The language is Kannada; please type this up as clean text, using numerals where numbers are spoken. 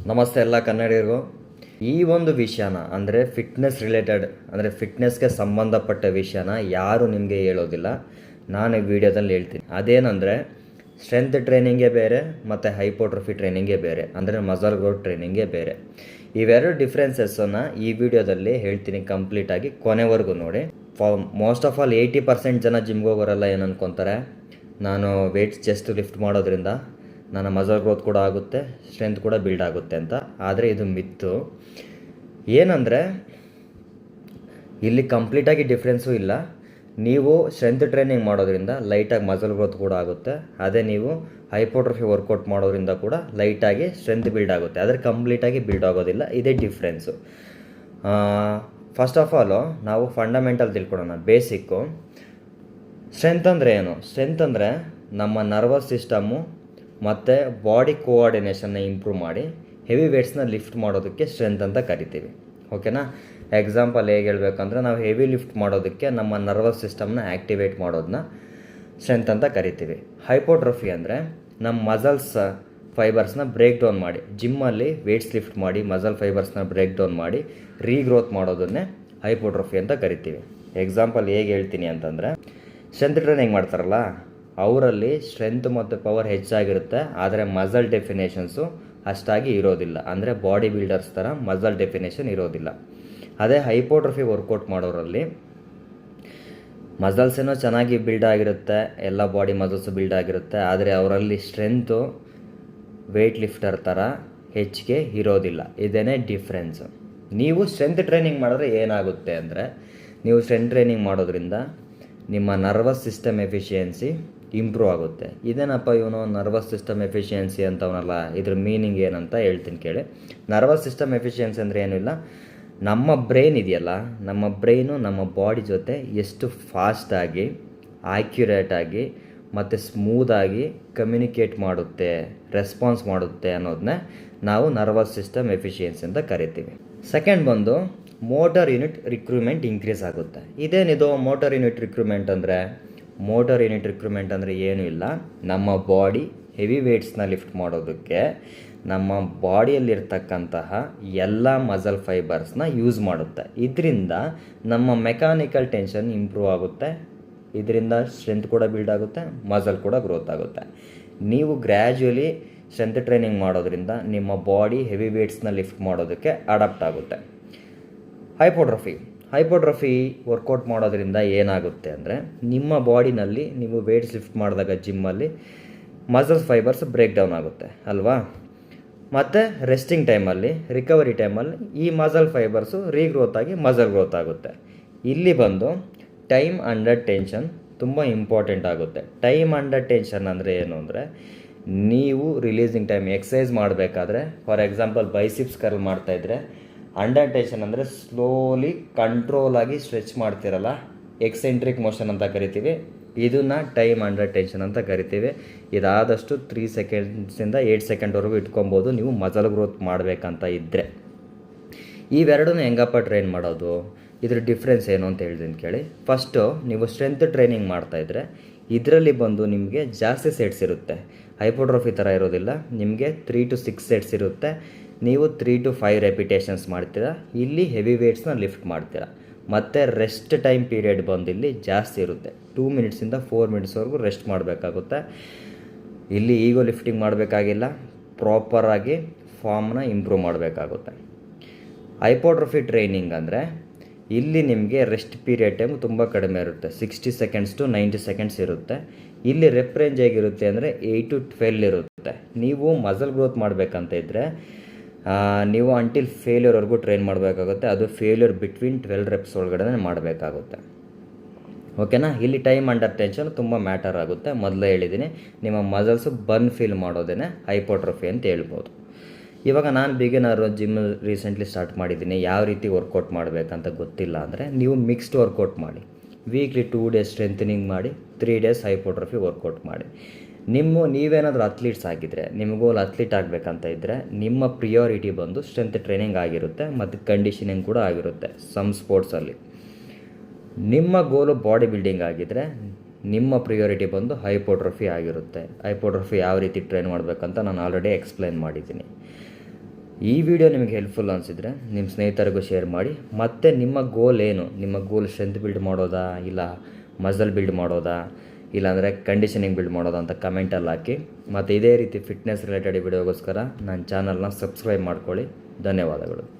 ನಮಸ್ತೆ ಎಲ್ಲ ಕನ್ನಡಿಗರಿಗೂ. ಈ ಒಂದು ವಿಷಯನ ಅಂದರೆ ಫಿಟ್ನೆಸ್ ರಿಲೇಟೆಡ್, ಅಂದರೆ ಫಿಟ್ನೆಸ್ಗೆ ಸಂಬಂಧಪಟ್ಟ ವಿಷಯನ ಯಾರು ನಿಮಗೆ ಹೇಳೋದಿಲ್ಲ. ನಾನು ಈ ವಿಡಿಯೋದಲ್ಲಿ ಹೇಳ್ತೀನಿ. ಅದೇನೆಂದರೆ ಸ್ಟ್ರೆಂತ್ ಟ್ರೈನಿಂಗೇ ಬೇರೆ ಮತ್ತು ಹೈಪೋಟ್ರೋಫಿ ಟ್ರೈನಿಂಗೇ ಬೇರೆ, ಅಂದರೆ ಮಸಲ್ ಗ್ರೋತ್ ಟ್ರೈನಿಂಗೇ ಬೇರೆ. ಇವೆರಡು ಡಿಫ್ರೆನ್ಸಸ್ಸನ್ನು ಈ ವಿಡಿಯೋದಲ್ಲಿ ಹೇಳ್ತೀನಿ ಕಂಪ್ಲೀಟಾಗಿ, ಕೊನೆವರೆಗೂ ನೋಡಿ. ಮೋಸ್ಟ್ ಆಫ್ ಆಲ್ 80% ಜನ ಜಿಮ್ಗೆ ಹೋಗೋರೆಲ್ಲ ಏನು ಅನ್ಕೊತಾರೆ, ನಾನು ವೆಯ್ಟ್ಸ್ ಚೆಸ್ಟ್ ಲಿಫ್ಟ್ ಮಾಡೋದ್ರಿಂದ ನನ್ನ ಮಸಲ್ ಗ್ರೋತ್ ಕೂಡ ಆಗುತ್ತೆ, ಸ್ಟ್ರೆಂತ್ ಕೂಡ ಬಿಲ್ಡ್ ಆಗುತ್ತೆ ಅಂತ. ಆದರೆ ಇದು ಮಿತ್ತು. ಏನಂದರೆ ಇಲ್ಲಿ ಕಂಪ್ಲೀಟಾಗಿ ಡಿಫ್ರೆನ್ಸು ಇಲ್ಲ. ನೀವು ಸ್ಟ್ರೆಂತ್ ಟ್ರೈನಿಂಗ್ ಮಾಡೋದ್ರಿಂದ ಲೈಟಾಗಿ ಮಸಲ್ ಗ್ರೋತ್ ಕೂಡ ಆಗುತ್ತೆ. ಅದೇ ನೀವು ಹೈಪೋಟ್ರೋಫಿ ವರ್ಕೌಟ್ ಮಾಡೋದ್ರಿಂದ ಕೂಡ ಲೈಟಾಗಿ ಸ್ಟ್ರೆಂತ್ ಬಿಲ್ಡ್ ಆಗುತ್ತೆ, ಆದರೆ ಕಂಪ್ಲೀಟಾಗಿ ಬಿಲ್ಡ್ ಆಗೋದಿಲ್ಲ. ಇದೇ ಡಿಫ್ರೆನ್ಸು. ಫಸ್ಟ್ ಆಫ್ ಆಲು ನಾವು ಫಂಡಮೆಂಟಲ್ ತಿಳ್ಕೊಳ್ಳೋಣ, ಬೇಸಿಕ್ಕು. ಸ್ಟ್ರೆಂತ್ ಅಂದರೆ ಏನು? ಸ್ಟ್ರೆಂತ್ ಅಂದರೆ ನಮ್ಮ ನರ್ವಸ್ ಸಿಸ್ಟಮ್ಮು ಮತ್ತು ಬಾಡಿ ಕೋಆರ್ಡಿನೇಷನ್ನ ಇಂಪ್ರೂವ್ ಮಾಡಿ ಹೆವಿ ವೇಟ್ಸ್ನ ಲಿಫ್ಟ್ ಮಾಡೋದಕ್ಕೆ ಸ್ಟ್ರೆಂತ್ ಅಂತ ಕರಿತೀವಿ. ಓಕೆನಾ? ಎಕ್ಸಾಂಪಲ್ ಹೇಗೆ ಹೇಳಬೇಕಂದ್ರೆ, ನಾವು ಹೆವಿ ಲಿಫ್ಟ್ ಮಾಡೋದಕ್ಕೆ ನಮ್ಮ ನರ್ವಸ್ ಸಿಸ್ಟಮ್ನ ಆ್ಯಕ್ಟಿವೇಟ್ ಮಾಡೋದನ್ನ ಸ್ಟ್ರೆಂತ್ ಅಂತ ಕರಿತೀವಿ. ಹೈಪೋಟ್ರೋಫಿ ಅಂದರೆ ನಮ್ಮ ಮಸಲ್ಸ್ ಫೈಬರ್ಸ್ನ ಬ್ರೇಕ್ ಡೌನ್ ಮಾಡಿ, ಜಿಮ್ಮಲ್ಲಿ ವೇಟ್ಸ್ ಲಿಫ್ಟ್ ಮಾಡಿ ಮಸಲ್ ಫೈಬರ್ಸ್ನ ಬ್ರೇಕ್ ಡೌನ್ ಮಾಡಿ ರೀಗ್ರೋತ್ ಮಾಡೋದನ್ನೇ ಹೈಪೋಟ್ರೋಫಿ ಅಂತ ಕರಿತೀವಿ. ಎಕ್ಸಾಂಪಲ್ ಹೇಗೆ ಹೇಳ್ತೀನಿ ಅಂತಂದರೆ, ಸ್ಟ್ರೆಂತ್ ಟ್ರೈನಿಂಗ್ ಮಾಡ್ತಾರಲ್ಲ, ಅವರಲ್ಲಿ ಸ್ಟ್ರೆಂತ್ ಮತ್ತು ಪವರ್ ಹೆಚ್ಚಾಗಿರುತ್ತೆ, ಆದರೆ ಮಸಲ್ ಡೆಫಿನೇಷನ್ಸು ಅಷ್ಟಾಗಿ ಇರೋದಿಲ್ಲ. ಅಂದರೆ ಬಾಡಿ ಬಿಲ್ಡರ್ಸ್ ಥರ ಮಸಲ್ ಡೆಫಿನೇಷನ್ ಇರೋದಿಲ್ಲ. ಅದೇ ಹೈಪೋಟ್ರೋಫಿ ವರ್ಕೌಟ್ ಮಾಡೋರಲ್ಲಿ ಮಸಲ್ಸ್ ಏನೋ ಚೆನ್ನಾಗಿ ಬಿಲ್ಡ್ ಆಗಿರುತ್ತೆ, ಎಲ್ಲ ಬಾಡಿ ಮಸಲ್ಸು ಬಿಲ್ಡ್ ಆಗಿರುತ್ತೆ, ಆದರೆ ಅವರಲ್ಲಿ ಸ್ಟ್ರೆಂತು ವೆಯ್ಟ್ ಲಿಫ್ಟರ್ ಥರ ಹೆಚ್ಚಿಗೆ ಇರೋದಿಲ್ಲ. ಇದೇ ಡಿಫ್ರೆನ್ಸು. ನೀವು ಸ್ಟ್ರೆಂತ್ ಟ್ರೈನಿಂಗ್ ಮಾಡಿದ್ರೆ ಏನಾಗುತ್ತೆ ಅಂದರೆ, ನೀವು ಸ್ಟ್ರೆಂತ್ ಟ್ರೈನಿಂಗ್ ಮಾಡೋದ್ರಿಂದ ನಿಮ್ಮ ನರ್ವಸ್ ಸಿಸ್ಟಮ್ ಎಫಿಷಿಯನ್ಸಿ ಇಂಪ್ರೂವ್ ಆಗುತ್ತೆ. ಇದೇನಪ್ಪ ಇವನು ನರ್ವಸ್ ಸಿಸ್ಟಮ್ ಎಫಿಷಿಯನ್ಸಿ ಅಂತವನಲ್ಲ, ಇದ್ರ ಮೀನಿಂಗ್ ಏನಂತ ಹೇಳ್ತೀನಿ ಕೇಳಿ. ನರ್ವಸ್ ಸಿಸ್ಟಮ್ ಎಫಿಷಿಯನ್ಸಿ ಅಂದರೆ ಏನಿಲ್ಲ, ನಮ್ಮ ಬ್ರೈನ್ ಇದೆಯಲ್ಲ, ನಮ್ಮ ಬ್ರೈನು ನಮ್ಮ ಬಾಡಿ ಜೊತೆ ಎಷ್ಟು ಫಾಸ್ಟಾಗಿ, ಆ್ಯಕ್ಯುರೇಟಾಗಿ ಮತ್ತು ಸ್ಮೂದಾಗಿ ಕಮ್ಯುನಿಕೇಟ್ ಮಾಡುತ್ತೆ, ರೆಸ್ಪಾನ್ಸ್ ಮಾಡುತ್ತೆ ಅನ್ನೋದನ್ನೇ ನಾವು ನರ್ವಸ್ ಸಿಸ್ಟಮ್ ಎಫಿಷಿಯನ್ಸಿ ಅಂತ ಕರಿತೀವಿ. ಸೆಕೆಂಡ್ ಬಂದು ಮೋಟರ್ ಯೂನಿಟ್ ರಿಕ್ರೂಟ್ಮೆಂಟ್ ಇನ್ಕ್ರೀಸ್ ಆಗುತ್ತೆ. ಇದೇನಿದು ಮೋಟರ್ ಯೂನಿಟ್ ರಿಕ್ರೂಟ್ಮೆಂಟ್ ಅಂದರೆ? ಮೋಟರ್ ಯೂನಿಟ್ ರಿಕ್ರೂಟ್ಮೆಂಟ್ ಅಂದರೆ ಏನೂ ಇಲ್ಲ, ನಮ್ಮ ಬಾಡಿ ಹೆವಿ ವೇಟ್ಸ್ನ ಲಿಫ್ಟ್ ಮಾಡೋದಕ್ಕೆ ನಮ್ಮ ಬಾಡಿಯಲ್ಲಿರ್ತಕ್ಕಂತಹ ಎಲ್ಲ ಮಸಲ್ ಫೈಬರ್ಸ್ನ ಯೂಸ್ ಮಾಡುತ್ತೆ. ಇದರಿಂದ ನಮ್ಮ ಮೆಕ್ಯಾನಿಕಲ್ ಟೆನ್ಷನ್ ಇಂಪ್ರೂವ್ ಆಗುತ್ತೆ, ಇದರಿಂದ ಸ್ಟ್ರೆಂತ್ ಕೂಡ ಬಿಲ್ಡ್ ಆಗುತ್ತೆ, ಮಸಲ್ ಕೂಡ ಗ್ರೋತ್ ಆಗುತ್ತೆ. ನೀವು ಗ್ರ್ಯಾಜುಯಲಿ ಸ್ಟ್ರೆಂತ್ ಟ್ರೈನಿಂಗ್ ಮಾಡೋದ್ರಿಂದ ನಿಮ್ಮ ಬಾಡಿ ಹೆವಿ ವೇಟ್ಸ್ನ ಲಿಫ್ಟ್ ಮಾಡೋದಕ್ಕೆ ಅಡಾಪ್ಟ್ ಆಗುತ್ತೆ. ಹೈಪೋಟ್ರೋಫಿ ವರ್ಕೌಟ್ ಮಾಡೋದ್ರಿಂದ ಏನಾಗುತ್ತೆ ಅಂದರೆ, ನಿಮ್ಮ ಬಾಡಿನಲ್ಲಿ ನೀವು ವೇಟ್ಸ್ ಲಿಫ್ಟ್ ಮಾಡಿದಾಗ ಜಿಮ್ಮಲ್ಲಿ ಮಸಲ್ಸ್ ಫೈಬರ್ಸ್ ಬ್ರೇಕ್ ಡೌನ್ ಆಗುತ್ತೆ ಅಲ್ವಾ? ಮತ್ತು ರೆಸ್ಟಿಂಗ್ ಟೈಮಲ್ಲಿ, ರಿಕವರಿ ಟೈಮಲ್ಲಿ ಈ ಮಸಲ್ ಫೈಬರ್ಸು ರೀಗ್ರೋತ್ ಆಗಿ ಮಸಲ್ ಗ್ರೋತ್ ಆಗುತ್ತೆ. ಇಲ್ಲಿ ಬಂದು ಟೈಮ್ ಅಂಡರ್ ಟೆನ್ಷನ್ ತುಂಬ ಇಂಪಾರ್ಟೆಂಟ್ ಆಗುತ್ತೆ. ಟೈಮ್ ಅಂಡರ್ ಟೆನ್ಷನ್ ಅಂದರೆ ಏನು ಅಂದರೆ, ನೀವು ರಿಲೀಸಿಂಗ್ ಟೈಮ್ ಎಕ್ಸಸೈಸ್ ಮಾಡಬೇಕಾದ್ರೆ, ಫಾರ್ ಎಕ್ಸಾಂಪಲ್ ಬೈಸಿಪ್ಸ್ ಕರ್ಲ್ ಮಾಡ್ತಾಯಿದ್ರೆ, ಅಂಡರ್ ಟೆನ್ಷನ್ ಅಂದರೆ ಸ್ಲೋಲಿ ಕಂಟ್ರೋಲಾಗಿ ಸ್ಟ್ರೆಚ್ ಮಾಡ್ತಿರಲ್ಲ, ಎಕ್ಸೆಂಟ್ರಿಕ್ ಮೋಷನ್ ಅಂತ ಕರಿತೀವಿ. ಇದನ್ನು ಟೈಮ್ ಅಂಡರ್ ಟೆನ್ಷನ್ ಅಂತ ಕರಿತೀವಿ. ಇದಾದಷ್ಟು 3 ಸೆಕೆಂಡ್ಸಿಂದ 8 ಸೆಕೆಂಡ್ವರೆಗೂ ಇಟ್ಕೊಬೋದು ನೀವು ಮಸಲ್ ಗ್ರೋತ್ ಮಾಡಬೇಕಂತ ಇದ್ದರೆ. ಇವೆರಡೂ ಹೆಂಗಪ್ಪ ಟ್ರೈನ್ ಮಾಡೋದು, ಇದ್ರ ಡಿಫ್ರೆನ್ಸ್ ಏನು ಅಂತ ಹೇಳ್ತೀನಿ ಕೇಳಿ. ಫಸ್ಟು, ನೀವು ಸ್ಟ್ರೆಂತ್ ಟ್ರೈನಿಂಗ್ ಮಾಡ್ತಾಯಿದ್ರೆ ಇದರಲ್ಲಿ ಬಂದು ನಿಮಗೆ ಜಾಸ್ತಿ ಸೆಟ್ಸ್ ಇರುತ್ತೆ. ಹೈಪೋಟ್ರೋಫಿ ಥರ ಇರೋದಿಲ್ಲ, ನಿಮಗೆ 3 to 6 ಸೆಟ್ಸ್ ಇರುತ್ತೆ. ನೀವು 3 to 5 ರೆಪಿಟೇಷನ್ಸ್ ಮಾಡ್ತೀರಾ. ಇಲ್ಲಿ ಹೆವಿ ವೇಟ್ಸ್ನ ಲಿಫ್ಟ್ ಮಾಡ್ತೀರಾ. ಮತ್ತು ರೆಸ್ಟ್ ಟೈಮ್ ಪೀರಿಯಡ್ ಬಂದು ಇಲ್ಲಿ ಜಾಸ್ತಿ ಇರುತ್ತೆ. 2 ಮಿನಿಟ್ಸಿಂದ 4 ಮಿನಿಟ್ಸ್ವರೆಗೂ ರೆಸ್ಟ್ ಮಾಡಬೇಕಾಗುತ್ತೆ. ಇಲ್ಲಿ ಈಗೋ ಲಿಫ್ಟಿಂಗ್ ಮಾಡಬೇಕಾಗಿಲ್ಲ, ಪ್ರಾಪರಾಗಿ ಫಾರ್ಮ್ನ ಇಂಪ್ರೂವ್ ಮಾಡಬೇಕಾಗುತ್ತೆ. ಹೈಪೋಟ್ರೋಫಿ ಟ್ರೈನಿಂಗ್ ಅಂದರೆ ಇಲ್ಲಿ ನಿಮಗೆ ರೆಸ್ಟ್ ಪೀರಿಯಡ್ ಟೈಮ್ ತುಂಬ ಕಡಿಮೆ ಇರುತ್ತೆ, 60 ಸೆಕೆಂಡ್ಸ್ to 90 ಸೆಕೆಂಡ್ಸ್ ಇರುತ್ತೆ. ಇಲ್ಲಿ ರೆಪ್ ರೇಂಜ್ ಹೇಗಿರುತ್ತೆ ಅಂದರೆ 8 to 12 ಇರುತ್ತೆ. ನೀವು ಮಸಲ್ ಗ್ರೋತ್ ಮಾಡಬೇಕಂತ ಇದ್ದರೆ ನೀವು ಅಂಟಿಲ್ ಫೇಲ್ಯೂರ್ವರೆಗೂ ಟ್ರೈನ್ ಮಾಡಬೇಕಾಗುತ್ತೆ. ಅದು ಫೇಲ್ಯೂರ್ ಬಿಟ್ವೀನ್ 12 reps ಒಳಗಡೆ ಮಾಡಬೇಕಾಗುತ್ತೆ. ಓಕೆನಾ? ಇಲ್ಲಿ ಟೈಮ್ ಅಂಡರ್ ಟೆನ್ಷನ್ ತುಂಬ ಮ್ಯಾಟರ್ ಆಗುತ್ತೆ. ಮೊದಲೇ ಹೇಳಿದ್ದೀನಿ, ನಿಮ್ಮ ಮಸಲ್ಸು ಬರ್ನ್ ಫೀಲ್ ಮಾಡೋದೇ ಹೈಪೋಟ್ರೋಫಿ ಅಂತ ಹೇಳ್ಬೋದು. ಇವಾಗ ನಾನು ಬಿಗಿನರು, ಜಿಮ್ ರೀಸೆಂಟ್ಲಿ ಸ್ಟಾರ್ಟ್ ಮಾಡಿದ್ದೀನಿ, ಯಾವ ರೀತಿ ವರ್ಕೌಟ್ ಮಾಡಬೇಕಂತ ಗೊತ್ತಿಲ್ಲ ಅಂದರೆ ನೀವು ಮಿಕ್ಸ್ಡ್ ವರ್ಕೌಟ್ ಮಾಡಿ. ವೀಕ್ಲಿ 2 days ಸ್ಟ್ರೆಂಥನಿಂಗ್ ಮಾಡಿ, 3 days ಹೈಪೋಟ್ರೋಫಿ ವರ್ಕೌಟ್ ಮಾಡಿ. ನೀವೇನಾದರೂ ಅಥ್ಲೀಟ್ಸ್ ಆಗಿದ್ದರೆ, ನಿಮಗೂ ಅಥ್ಲೀಟ್ ಆಗಬೇಕಂತ ಇದ್ದರೆ ನಿಮ್ಮ ಪ್ರಿಯಾರಿಟಿ ಬಂದು ಸ್ಟ್ರೆಂತ್ ಟ್ರೈನಿಂಗ್ ಆಗಿರುತ್ತೆ ಮತ್ತು ಕಂಡೀಷನಿಂಗ್ ಕೂಡ ಆಗಿರುತ್ತೆ. ಸಮ್ ಸ್ಪೋರ್ಟ್ಸಲ್ಲಿ ನಿಮ್ಮ ಗೋಲು ಬಾಡಿ ಬಿಲ್ಡಿಂಗ್ ಆಗಿದ್ದರೆ ನಿಮ್ಮ ಪ್ರಿಯಾರಿಟಿ ಬಂದು ಹೈಪೋಟ್ರೋಫಿ ಆಗಿರುತ್ತೆ. ಹೈಪೋಟ್ರೋಫಿ ಯಾವ ರೀತಿ ಟ್ರೈನ್ ಮಾಡಬೇಕಂತ ನಾನು ಆಲ್ರೆಡಿ ಎಕ್ಸ್ಪ್ಲೈನ್ ಮಾಡಿದ್ದೀನಿ. ಈ ವಿಡಿಯೋ ನಿಮಗೆ ಹೆಲ್ಪ್ಫುಲ್ ಅನಿಸಿದರೆ ನಿಮ್ಮ ಸ್ನೇಹಿತರಿಗೂ ಶೇರ್ ಮಾಡಿ. ಮತ್ತು ನಿಮ್ಮ ಗೋಲ್ ಏನು? ನಿಮ್ಮ ಗೋಲ್ ಸ್ಟ್ರೆಂತ್ ಬಿಲ್ಡ್ ಮಾಡೋದಾ, ಇಲ್ಲ ಮಸಲ್ ಬಿಲ್ಡ್ ಮಾಡೋದಾ, ಇಲ್ಲಾಂದರೆ ಕಂಡೀಷನಿಂಗ್ ಬಿಲ್ಡ್ ಮಾಡೋದಾ ಅಂತ ಕಮೆಂಟಲ್ಲಿ ಹಾಕಿ. ಮತ್ತು ಇದೇ ರೀತಿ ಫಿಟ್ನೆಸ್ ರಿಲೇಟೆಡ್ ವಿಡಿಯೋಗೋಸ್ಕರ ನನ್ನ ಚಾನಲ್ನ ಸಬ್ಸ್ಕ್ರೈಬ್ ಮಾಡ್ಕೊಳ್ಳಿ. ಧನ್ಯವಾದಗಳು.